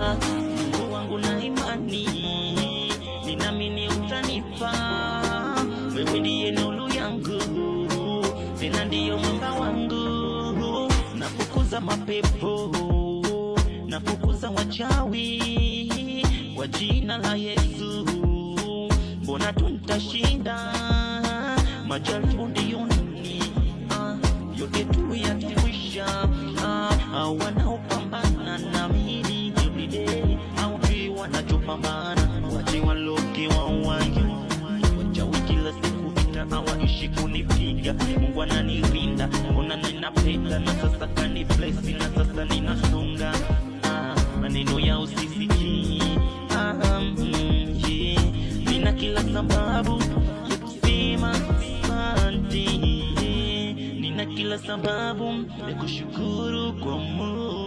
Mungu wangu na imani, ninaamini utanipa. Wewe ndiye nuru yangu, tena ndiyo mwamba wangu. Nafukuza mapepo, nafukuza wachawi kwa jina la Yesu. Mbona tutashinda majaribu ndiyo nini, yote tu yatakwisha. Wanaopambana na mimi every day, hawajui wanachopambana. Wache waloke wawangi, wachawi kila siku vita, hawaishi kunipiga. Mungu ananilinda, mbona ninapenda, na sasa kani bless, na sasa ninasonga. Maneno ya usisiki, nina kila sababu ya kusema asante. Nina kila sababu ya kushukuru kwa Mungu.